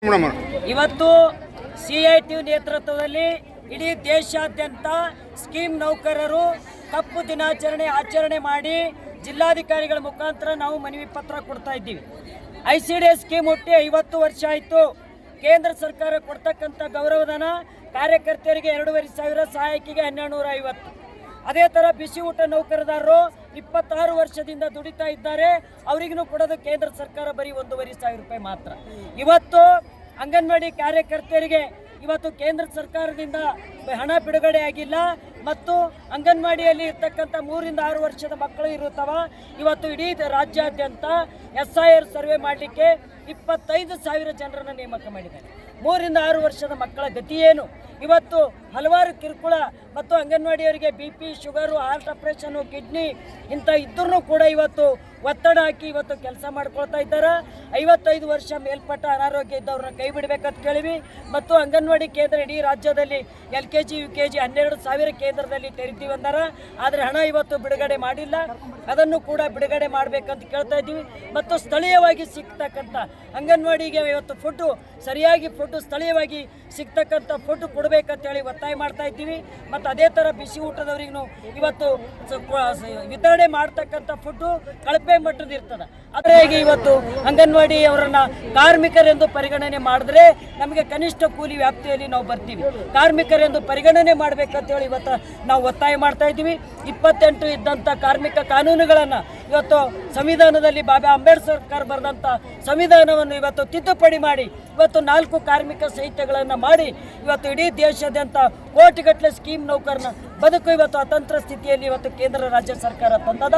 ಇವತ್ತು CITU ನೇತೃತ್ವದಲ್ಲಿ ಇಡೀ ದೇಶಾದ್ಯಂತ ಸ್ಕೀಮ್ ನೌಕರರು ಕಪ್ಪು ದಿನಾಚರಣೆ ಆಚರಣೆ ಮಾಡಿ ಜಿಲ್ಲಾಧಿಕಾರಿಗಳ ಮುಖಾಂತರ ನಾವು ಮನವಿ ಪತ್ರ ಕೊಡ್ತಾ ಇದ್ದೀವಿ. ICDS ಸ್ಕೀಮ್ ಹುಟ್ಟಿ 50 ವರ್ಷ ಆಯಿತು. ಕೇಂದ್ರ ಸರ್ಕಾರ ಕೊಡ್ತಕ್ಕಂಥ ಗೌರವಧನ ಕಾರ್ಯಕರ್ತರಿಗೆ 2500, ಸಹಾಯಕಿಗೆ 1250. ಅದೇ ಥರ ಬಿಸಿ ಊಟ ನೌಕರದಾರರು 26 ವರ್ಷದಿಂದ ದುಡಿತಾ ಇದ್ದಾರೆ. ಅವರಿಗೂ ಕೊಡೋದು ಕೇಂದ್ರ ಸರ್ಕಾರ ಬರೀ 1500 ರೂಪಾಯಿ ಮಾತ್ರ. ಇವತ್ತು ಅಂಗನವಾಡಿ ಕಾರ್ಯಕರ್ತರಿಗೆ ಇವತ್ತು ಕೇಂದ್ರ ಸರ್ಕಾರದಿಂದ ಹಣ ಬಿಡುಗಡೆ ಆಗಿಲ್ಲ ಮತ್ತು ಅಂಗನವಾಡಿಯಲ್ಲಿ ಇರ್ತಕ್ಕಂಥ 3 ರಿಂದ 6 ವರ್ಷದ ಮಕ್ಕಳು ಇರುತ್ತವ. ಇವತ್ತು ಇಡೀ ರಾಜ್ಯಾದ್ಯಂತ SIR ಸರ್ವೆ ಮಾಡಲಿಕ್ಕೆ 25,000 ಜನರನ್ನು ನೇಮಕ ಮಾಡಿದ್ದಾರೆ. 3 ರಿಂದ 6 ವರ್ಷದ ಮಕ್ಕಳ ಗತಿ ಏನು? ಇವತ್ತು ಹಲವಾರು ಕಿರುಕುಳ ಮತ್ತು ಅಂಗನವಾಡಿಯವರಿಗೆ BP, sugar, heart operation, kidney ಇಂಥ ಇದ್ರೂ ಕೂಡ ಇವತ್ತು ಒತ್ತಡ ಹಾಕಿ ಇವತ್ತು ಕೆಲಸ ಮಾಡ್ಕೊಳ್ತಾ ಇದ್ದಾರೆ. 55 ವರ್ಷ ಮೇಲ್ಪಟ್ಟ ಅನಾರೋಗ್ಯ ಇದ್ದವ್ರನ್ನ ಕೈ ಬಿಡಬೇಕಂತ ಕೇಳಿವಿ. ಮತ್ತು ಅಂಗನವಾಡಿ ಕೇಂದ್ರ ಇಡೀ ರಾಜ್ಯದಲ್ಲಿ LKG, UKG 12,000 ಕೇಂದ್ರದಲ್ಲಿ ತೆರಿತೀವಿ ಅಂದಾರ. ಆದರೆ ಹಣ ಇವತ್ತು ಬಿಡುಗಡೆ ಮಾಡಿಲ್ಲ. ಅದನ್ನು ಕೂಡ ಬಿಡುಗಡೆ ಮಾಡಬೇಕಂತ ಕೇಳ್ತಾ ಇದ್ದೀವಿ. ಮತ್ತು ಸ್ಥಳೀಯವಾಗಿ ಸಿಗ್ತಕ್ಕಂಥ ಅಂಗನವಾಡಿಗೆ ಇವತ್ತು ಫುಡ್ಡು ಸರಿಯಾಗಿ ಫುಡ್ಡು ಸ್ಥಳೀಯವಾಗಿ ಸಿಗ್ತಕ್ಕಂಥ ಫುಡ್ ಕೊಡಬೇಕಂತೇಳಿ ಒತ್ತಾಯ ಮಾಡ್ತಾ ಇದ್ದೀವಿ. ಮತ್ತು ಅದೇ ಥರ ಬಿಸಿ ಊಟದವ್ರಿಗೂ ಇವತ್ತು ವಿತರಣೆ ಮಾಡ್ತಕ್ಕಂಥ ಫುಡ್ಡು ಕಳಪೆ ಮಟ್ಟದ ಇರ್ತದೆ. ಅದರಾಗಿ ಇವತ್ತು ಅಂಗನವಾಡಿ ಅವರನ್ನು ಕಾರ್ಮಿಕರೆಂದು ಪರಿಗಣನೆ ಮಾಡಿದ್ರೆ ನಮಗೆ ಕನಿಷ್ಠ ಕೂಲಿ ವ್ಯಾಪ್ತಿಯಲ್ಲಿ ನಾವು ಬರ್ತೀವಿ. ಕಾರ್ಮಿಕರೆಂದು ಪರಿಗಣನೆ ಮಾಡಬೇಕಂತೇಳಿ ಇವತ್ತು ನಾವು ಒತ್ತಾಯ ಮಾಡ್ತಾ ಇದ್ದೀವಿ. 28 ಇದ್ದಂಥ ಕಾರ್ಮಿಕ ಕಾನೂನುಗಳನ್ನು ಇವತ್ತು ಸಂವಿಧಾನದಲ್ಲಿ ಬಾಬಾ ಅಂಬೇಡ್ಕರ್ ಬರೆದಂಥ ಸಂವಿಧಾನವನ್ನು ಇವತ್ತು ತಿದ್ದುಪಡಿ ಮಾಡಿ ಇವತ್ತು 4 ಕಾರ್ಮಿಕ ಸಂಹಿತೆಗಳನ್ನು ಮಾಡಿ ಇವತ್ತು ಇಡೀ ದೇಶಾದ್ಯಂತ ಕೋಟಿಗಟ್ಟಲೆ ಸ್ಕೀಮ್ ನೌಕರನ ಬದುಕು ಇವತ್ತು ಅತಂತ್ರ ಸ್ಥಿತಿಯಲ್ಲಿ ಇವತ್ತು ಕೇಂದ್ರ ರಾಜ್ಯ ಸರ್ಕಾರ ತಂದದ.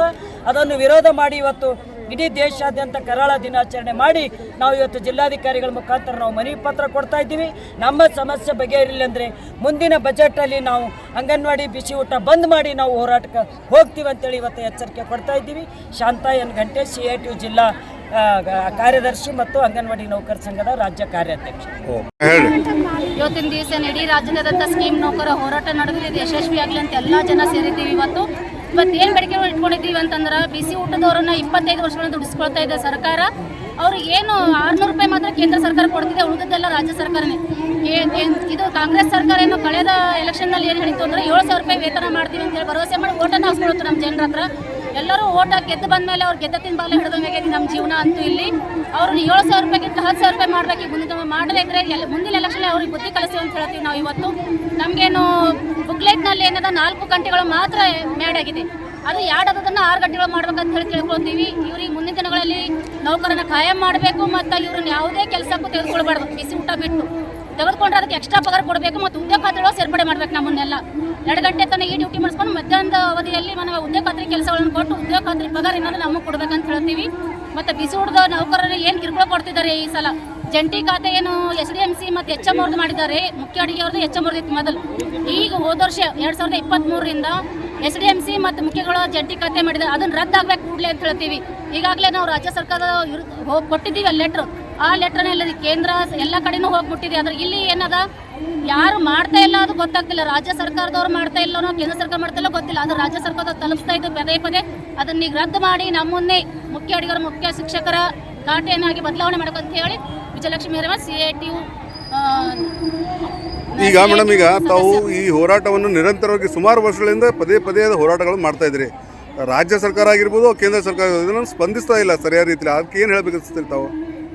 ಅದನ್ನು ವಿರೋಧ ಮಾಡಿ ಇವತ್ತು ಇಡೀ ದೇಶಾದ್ಯಂತ ಕರಾಳ ದಿನಾಚರಣೆ ಮಾಡಿ ನಾವು ಇವತ್ತು ಜಿಲ್ಲಾಧಿಕಾರಿಗಳ ಮುಖಾಂತರ ನಾವು ಮನವಿ ಪತ್ರ ಕೊಡ್ತಾ ಇದ್ದೀವಿ. ನಮ್ಮ ಸಮಸ್ಯೆ ಬಗೆಹರಿಲ್ಲ ಅಂದರೆ ಮುಂದಿನ ಬಜೆಟಲ್ಲಿ ನಾವು ಅಂಗನವಾಡಿ ಬಿಸಿ ಊಟ ಬಂದ್ ಮಾಡಿ ನಾವು ಹೋರಾಟಕ್ಕೆ ಹೋಗ್ತೀವಿ ಅಂತೇಳಿ ಇವತ್ತು ಎಚ್ಚರಿಕೆ ಕೊಡ್ತಾ ಇದ್ದೀವಿ. ಶಾಂತಾ ಎನ್ ಗಂಟೆ, CITU ಜಿಲ್ಲಾ ಕಾರ್ಯದರ್ಶಿ ಮತ್ತು ಅಂಗನವಾಡಿ ನೌಕರ ಸಂಘದ ರಾಜ್ಯ ಕಾರ್ಯಾಧ್ಯಕ್ಷ. ಇವತ್ತಿನ ದಿವಸ ಇಡೀ ರಾಜ್ಯದಾದ್ಯಂತ ಸ್ಕೀಮ್ ನೌಕರ ಹೋರಾಟ ನಡೆದಿದೆ, ಯಶಸ್ವಿಯಾಗಲಿ ಅಂತ ಎಲ್ಲ ಜನ ಸೇರಿದ್ದೀವಿ. ಇವತ್ತು ಏನು ಬೇಡಿಕೆ ಇಟ್ಕೊಂಡಿದ್ದೀವಿ ಅಂತಂದ್ರೆ ಬಿಸಿ ಊಟದವ್ರನ್ನ 25 ವರ್ಷಗಳನ್ನ ದುಡಿಸ್ಕೊಳ್ತಾ ಇದೆ ಸರ್ಕಾರ. ಅವ್ರಿಗೆ ಏನು 600 ರೂಪಾಯಿ ಮಾತ್ರ ಕೇಂದ್ರ ಸರ್ಕಾರ ಕೊಡ್ತಿದೆ, ಉಳಿದದ್ದೆಲ್ಲ ರಾಜ್ಯ ಸರ್ಕಾರನೇ. ಇದು ಕಾಂಗ್ರೆಸ್ ಸರ್ಕಾರ ಏನು ಕಳೆದ ಎಲೆಕ್ಷನ್ನಲ್ಲಿ ಏನು ಹೇಳಿತ್ತು ಅಂದರೆ 7,000 ರೂಪಾಯಿ ವೇತನ ಮಾಡ್ತೀವಿ ಅಂತೇಳಿ ಭರವಸೆ ಮಾಡಿ ಓಟನ್ನು ಹಾಕ್ಸ್ಕೊಳ್ತು ನಮ್ಮ ಜನರ ಹತ್ರ. ಎಲ್ಲರೂ ಓಟ್ ಹಾಕಿ ಗೆದ್ದು ಬಂದಮೇಲೆ ಅವ್ರು ಗೆದ್ದತ್ತಿನ ಬಾಲ ಹಿಡಿದಂಗೆ ನಮ್ಮ ಜೀವನ ಅಂತೂ ಇಲ್ಲಿ. ಅವ್ರನ್ನ 7,000 ರೂಪಾಯಿಗಿಂತ 10,000 ರೂಪಾಯಿ ಮಾಡಬೇಕು. ಮುಂದಿನ ಮಾಡದೇ ಇದ್ರೆ ಮುಂದಿನ ಎಲೆಕ್ಷನ್ ಅವ್ರಿಗೆ ಬುದ್ಧಿ ಕಲಿಸ್ತೀವಿ ಅಂತ ಹೇಳ್ತೀವಿ ನಾವು. ಇವತ್ತು ನಮಗೇನು ಬುಕ್ಲೆಟ್ನಲ್ಲಿ ಏನದ 4 ಗಂಟೆಗಳು ಮಾತ್ರ ಮ್ಯಾಡ್ ಆಗಿದೆ. ಅದು ಯಾಡದನ್ನು 6 ಗಂಟೆಗಳು ಮಾಡ್ಬೇಕಂತ ಹೇಳಿ ತಿಳ್ಕೊಳ್ತೀವಿ. ಇವ್ರಿಗೆ ಮುಂದಿನ ದಿನಗಳಲ್ಲಿ ನೌಕರನ್ನ ಕಾಯಂ ಮಾಡಬೇಕು ಮತ್ತು ಇವ್ರನ್ನ ಯಾವುದೇ ಕೆಲಸಕ್ಕೂ ತೆಗೆದುಕೊಳ್ಬಾರ್ದು. ಬಿಸಿ ಊಟ ಬಿಟ್ಟು ತೆಗೆದುಕೊಂಡ್ರೆ ಅದಕ್ಕೆ ಎಕ್ಸ್ಟ್ರಾ ಪಗಾರ ಕೊಡಬೇಕು ಮತ್ತು ಉದ್ಯೋಗ ಖಾತ್ರಿಗಳು ಸೇರ್ಪಡೆ ಮಾಡ್ಬೇಕು. ನಮ್ಮನ್ನೆಲ್ಲ 2 ಗಂಟೆ ತನಕ ಈ ಡ್ಯೂಟಿ ಮಾಡಿಸ್ಕೊಂಡು ಮಧ್ಯಾಹ್ನದ ಅವಧಿಯಲ್ಲಿ ನಾವು ಉದ್ಯೋಗ ಖಾತ್ರಿ ಕೆಲಸಗಳನ್ನು ಕೊಟ್ಟು ಉದ್ಯೋಗ ಖಾತ್ರಿ ಪಗಾರ ಏನಾದರೂ ನಮಗೆ ಕೊಡ್ಬೇಕಂತ ಹೇಳ್ತೀವಿ. ಮತ್ತು ಬಿಸಿ ಊಟದ ನೌಕರರು ಏನು ಕಿರುಕುಳ ಕೊಡ್ತಿದ್ದಾರೆ ಈ ಸಲ ಜಂಟಿ ಖಾತೆ ಏನು SDMC ಮತ್ತು HM ಅವ್ರದ್ದು ಮಾಡಿದ್ದಾರೆ. ಮುಖ್ಯ ಅಡಿಗೆ ಅವ್ರದ್ದು HM ಅವ್ರದ್ದು ಮೊದಲು. ಈಗ ಹೋದ ವರ್ಷ 2023ರಿಂದ SDMC ಮತ್ತು ಮುಖ್ಯಗಳ ಜಂಟಿ ಖಾತೆ ಮಾಡಿದ್ದಾರೆ. ಅದನ್ನು ರದ್ದಾಗಬೇಕು ಕೂಡಲೇ ಅಂತ ಹೇಳ್ತೀವಿ. ಈಗಾಗಲೇ ನಾವು ರಾಜ್ಯ ಸರ್ಕಾರದ ಕೊಟ್ಟಿದ್ದೀವಿ ಆ ಲೆಟ್ರು. ಆ ಲೆಟ್ರನ್ನೆಲ್ಲ ಕೇಂದ್ರ ಎಲ್ಲ ಕಡೆನೂ ಹೋಗ್ಬಿಟ್ಟಿದೆ. ಅದ್ರ ಇಲ್ಲಿ ಏನದ ಯಾರು ಮಾಡ್ತಾ ಇಲ್ಲ ಅದು ಗೊತ್ತಾಗ್ತಿಲ್ಲ. ರಾಜ್ಯ ಸರ್ಕಾರದವ್ರು ಮಾಡ್ತಾ ಇಲ್ಲನೋ ಕೇಂದ್ರ ಸರ್ಕಾರ ಮಾಡ್ತಾ ಇಲ್ಲ ಗೊತ್ತಿಲ್ಲ. ಅದು ರಾಜ್ಯ ಸರ್ಕಾರದ ತಲುಪಿಸ್ತಾ ಇದ್ದು ಪದೇ ಪದೇ ಅದನ್ನ ಈಗ ರದ್ದು ಮಾಡಿ ನಮ್ಮನ್ನೇ ಮುಖ್ಯ ಅಡಿಗರ ಮುಖ್ಯ ಶಿಕ್ಷಕರ ಖಾತೆಯನ್ನಾಗಿ ಬದಲಾವಣೆ ಮಾಡಬೇಕಂತ ಹೇಳಿ ವಿಜಯಲಕ್ಷ್ಮಿ CITU. ಈಗ ಮೇಡಮ್, ಈಗ ತಾವು ಈ ಹೋರಾಟವನ್ನು ನಿರಂತರವಾಗಿ ಸುಮಾರು ವರ್ಷಗಳಿಂದ ಪದೇ ಪದೇ ಹೋರಾಟಗಳನ್ನು ಮಾಡ್ತಾ ಇದ್ರಿ. ರಾಜ್ಯ ಸರ್ಕಾರ ಆಗಿರ್ಬೋದು, ಕೇಂದ್ರ ಸರ್ಕಾರ ಇದನ್ನು ಸ್ಪಂದಿಸ್ತಾ ಇಲ್ಲ ಸರಿಯಾದ ರೀತಿಯಲ್ಲಿ. ಅದಕ್ಕೆ ಏನು ಹೇಳಬೇಕಿಸ್ತೀರಿ ತಾವು?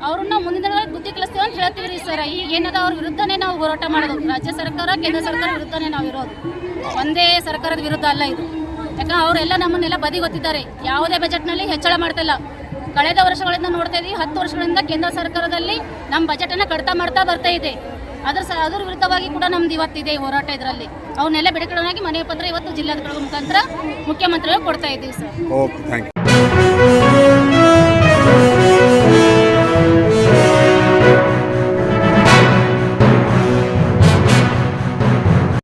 ಅವ್ರನ್ನ ಮುಂದಿನ ದಿನಗಳಲ್ಲಿ ಬುದ್ಧಿ ಕಲಿಸ್ತೀವಿ ಅಂತ ಹೇಳ್ತೀವಿ ರೀ ಸರ್. ಈಗ ಏನದ ಅವ್ರ ವಿರುದ್ಧನೇ ನಾವು ಹೋರಾಟ ಮಾಡೋದು. ರಾಜ್ಯ ಸರ್ಕಾರ ಕೇಂದ್ರ ಸರ್ಕಾರ ವಿರುದ್ಧನೇ ನಾವು ಇರೋದು. ಒಂದೇ ಸರ್ಕಾರದ ವಿರುದ್ಧ ಅಲ್ಲ ಇದು. ಯಾಕಂದ್ರೆ ಅವರೆಲ್ಲ ನಮ್ಮನ್ನೆಲ್ಲ ಬದಿ ಗೊತ್ತಿದ್ದಾರೆ. ಯಾವುದೇ ಬಜೆಟ್ನಲ್ಲಿ ಹೆಚ್ಚಳ ಮಾಡ್ತಿಲ್ಲ. ಕಳೆದ ವರ್ಷಗಳಿಂದ ನೋಡ್ತಾ ಇದ್ದೀವಿ. 10 ವರ್ಷಗಳಿಂದ ಕೇಂದ್ರ ಸರ್ಕಾರದಲ್ಲಿ ನಮ್ಮ ಬಜೆಟನ್ನು ಕಡಿತ ಮಾಡ್ತಾ ಬರ್ತಾ ಇದೆ. ಅದ್ರ ವಿರುದ್ಧವಾಗಿ ಕೂಡ ನಮ್ದು ಇವತ್ತಿದೆ ಹೋರಾಟ. ಇದರಲ್ಲಿ ಅವನ್ನೆಲ್ಲ ಬೇಡಿಕೆಗಳನ್ನಾಗಿ ಮನವಿ ಪತ್ರ ಇವತ್ತು ಜಿಲ್ಲಾಧಿಕಾರಿಗಳ ಮುಖಾಂತರ ಮುಖ್ಯಮಂತ್ರಿಗಳು ಕೊಡ್ತಾ ಇದ್ದೀವಿ ಸರ್. Okay, thank you.